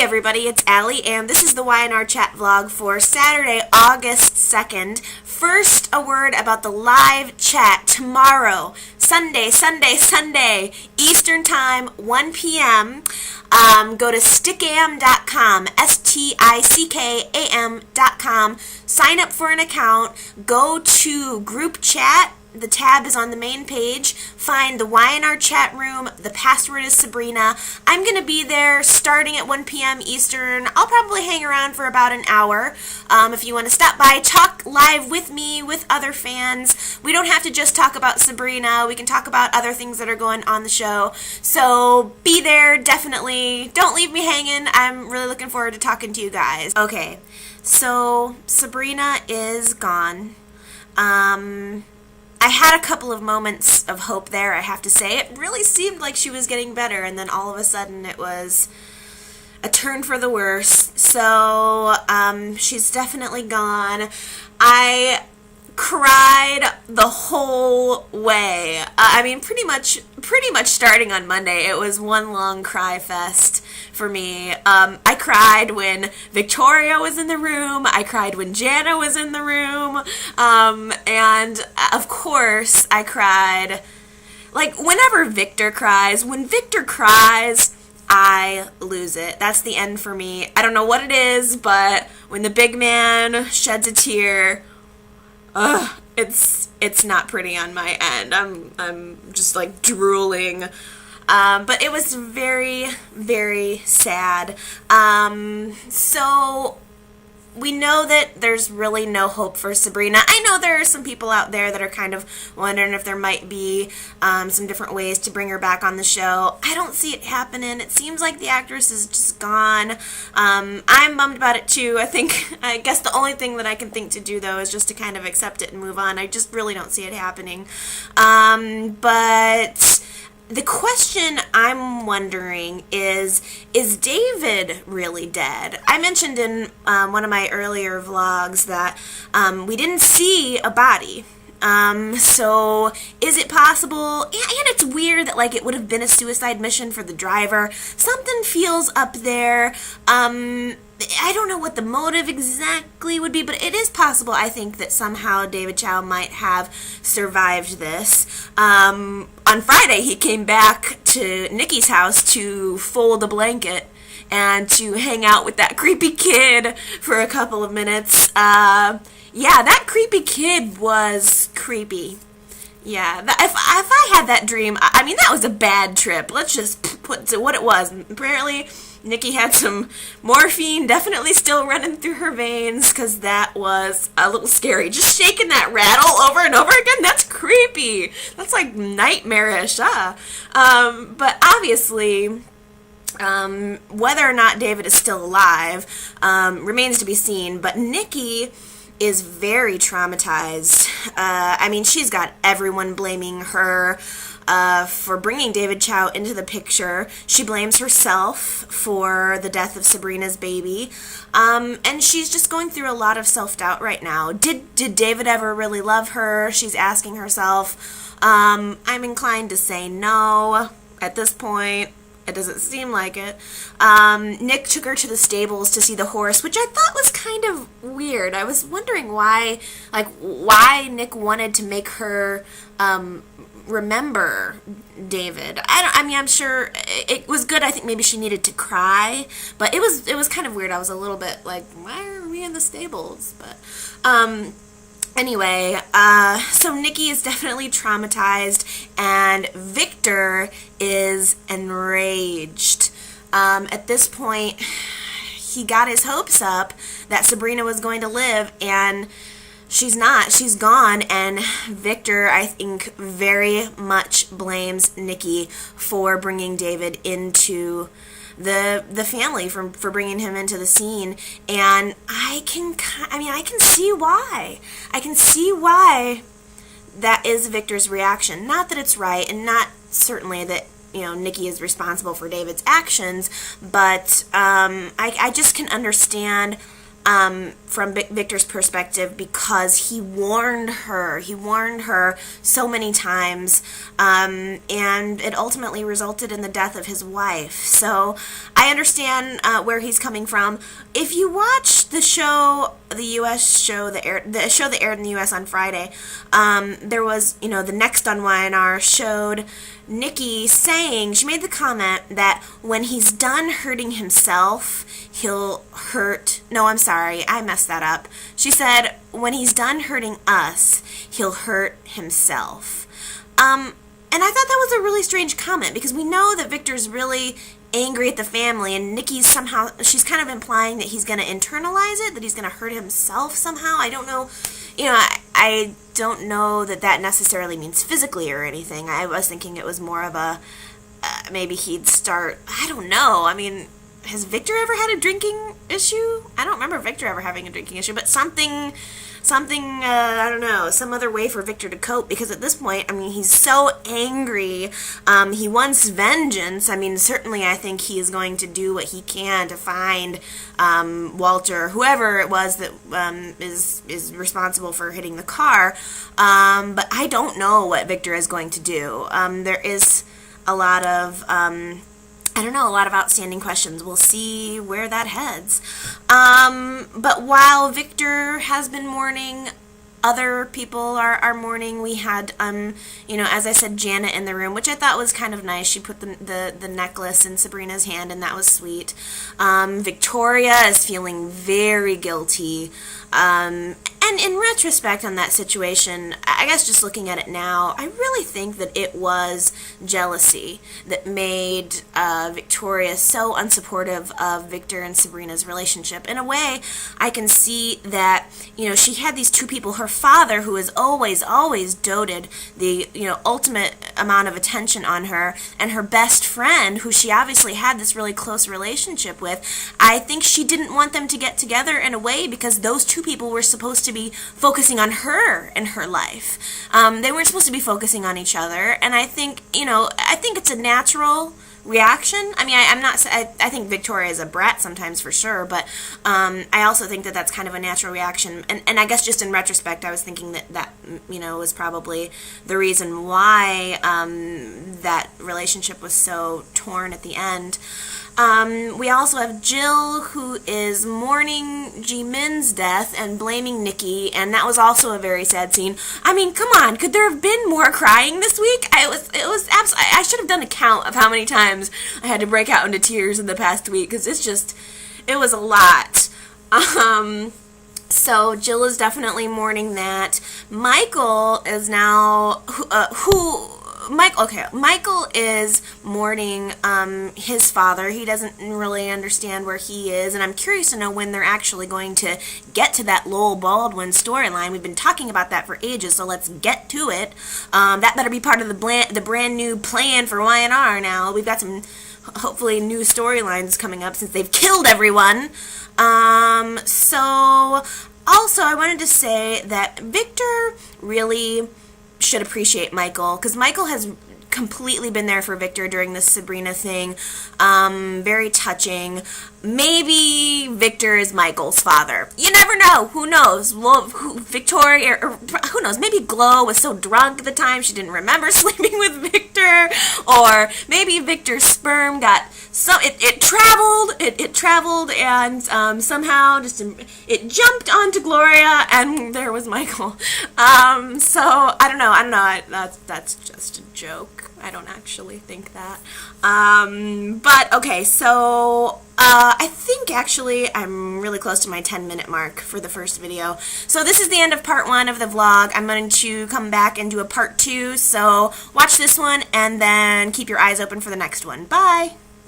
Hey everybody, it's Allie, and this is the YRchat vlog for Saturday, August 2nd. First, a word about the live chat tomorrow, Sunday, Eastern Time, 1 p.m. Go to stickam.com, stickam.com, sign up for an account, go to group chat. The tab is on the main page. Find the YRchat room. The password is Sabrina. I'm going to be there starting at 1 p.m. Eastern. I'll probably hang around for about an hour. If you want to stop by, talk live with me, with other fans. We don't have to just talk about Sabrina. We can talk about other things that are going on the show. So be there, definitely. Don't leave me hanging. I'm really looking forward to talking to you guys. Okay, so Sabrina is gone. I had a couple of moments of hope there, I have to say. It really seemed like she was getting better, and then all of a sudden it was a turn for the worse. So, she's definitely gone. I cried the whole way. Pretty much starting on Monday, it was one long cry fest for me. I cried when Victoria was in the room. I cried when Jana was in the room. And of course, I cried, like, whenever Victor cries. When Victor cries, I lose it. That's the end for me. I don't know what it is, but when the big man sheds a tear, it's not pretty on my end. I'm just like drooling. But it was very, very sad. So we know that there's really no hope for Sabrina. I know there are some people out there that are kind of wondering if there might be some different ways to bring her back on the show. I don't see it happening. It seems like the actress is just gone. I'm bummed about it too. I guess the only thing that I can think to do, though, is just to kind of accept it and move on. I just really don't see it happening. But the question I'm wondering is David really dead? I mentioned in one of my earlier vlogs that we didn't see a body. So is it possible? And it's weird that, like, it would have been a suicide mission for the driver. Something feels up there. I don't know what the motive exactly would be, but it is possible, I think, that somehow David Chow might have survived this. On Friday, he came back to Nikki's house to fold a blanket and to hang out with that creepy kid for a couple of minutes. Yeah, that creepy kid was creepy. Yeah, if I had that dream, that was a bad trip. Let's just put to what it was. Apparently, Nikki had some morphine definitely still running through her veins, because that was a little scary. Just shaking that rattle over and over again, that's creepy. That's like nightmarish. But obviously, whether or not David is still alive remains to be seen. But Nikki is very traumatized. She's got everyone blaming her for bringing David Chow into the picture. She blames herself for the death of Sabrina's baby. And she's just going through a lot of self-doubt right now. Did David ever really love her? She's asking herself. I'm inclined to say no at this point. It doesn't seem like it. Nick took her to the stables to see the horse, which I thought was kind of weird. I was wondering why Nick wanted to make her remember David. I'm sure it was good. I think maybe she needed to cry, but it was kind of weird. I was a little bit like, why are we in the stables? But anyway, so Nikki is definitely traumatized, and Victor is enraged. At this point, he got his hopes up that Sabrina was going to live, and she's not. She's gone, and Victor, I think, very much blames Nikki for bringing David into the family, for bringing him into the scene. And I can see why. I can see why that is Victor's reaction. Not that it's right, and not certainly that, Nikki is responsible for David's actions, but I just can understand from Victor's perspective, because he warned her. He warned her so many times, and it ultimately resulted in the death of his wife. So I understand where he's coming from. If you watch the show, the U.S. show that aired, in the U.S. on Friday, there was, the Next on YNR showed Nikki saying, she made the comment that when he's done hurting himself, he'll hurt, no, I'm sorry, I messed that up. She said, when he's done hurting us, he'll hurt himself. And I thought that was a really strange comment, because we know that Victor's really angry at the family, and Nikki's somehow, she's kind of implying that he's going to internalize it, that he's going to hurt himself somehow. I don't know, I don't know that necessarily means physically or anything. I was thinking it was more of a, maybe he'd start, I don't know, I mean, has Victor ever had a drinking issue? I don't remember Victor ever having a drinking issue, but something, I don't know, some other way for Victor to cope, because at this point, I mean, he's so angry, he wants vengeance. I mean, certainly I think he is going to do what he can to find Walter, whoever it was that is responsible for hitting the car, but I don't know what Victor is going to do. There is a lot of I don't know, a lot of outstanding questions. We'll see where that heads. But while Victor has been mourning, other people are mourning. We had, as I said, Jana in the room, which I thought was kind of nice. She put the necklace in Sabrina's hand, and that was sweet. Victoria is feeling very guilty. And in retrospect on that situation, I guess just looking at it now, I really think that it was jealousy that made Victoria so unsupportive of Victor and Sabrina's relationship. In a way, I can see that, she had these two people, her father, who has always doted the, ultimate amount of attention on her, and her best friend, who she obviously had this really close relationship with. I think she didn't want them to get together in a way, because those two people were supposed to be focusing on her and her life. They weren't supposed to be focusing on each other, and I think, I think it's a natural reaction. I mean, I think Victoria is a brat sometimes for sure, but I also think that that's kind of a natural reaction, and I guess just in retrospect, I was thinking that was probably the reason why that relationship was so torn at the end. We also have Jill, who is mourning Jimin's death and blaming Nikki, and that was also a very sad scene. I mean, come on, could there have been more crying this week? I should have done a count of how many times I had to break out into tears in the past week, because it was a lot. So Jill is definitely mourning that. Michael is now, Michael is mourning his father. He doesn't really understand where he is, and I'm curious to know when they're actually going to get to that Lowell Baldwin storyline. We've been talking about that for ages, so let's get to it. That better be part of the brand new plan for YNR now. We've got some, hopefully, new storylines coming up since they've killed everyone. So, also, I wanted to say that Victor really should appreciate Michael, because Michael has completely been there for Victor during this Sabrina thing. Very touching. Maybe Victor is Michael's father. You never know. Who knows? Victoria, or who knows? Maybe Glow was so drunk at the time she didn't remember sleeping with Victor, or maybe Victor's sperm got it traveled and somehow it jumped onto Gloria, and there was Michael. So I don't know. That's just a joke. I don't actually think that. But okay, so I think actually I'm really close to my 10-minute mark for the first video. So this is the end of part 1 of the vlog. I'm going to come back and do a part 2, so watch this one and then keep your eyes open for the next one. Bye!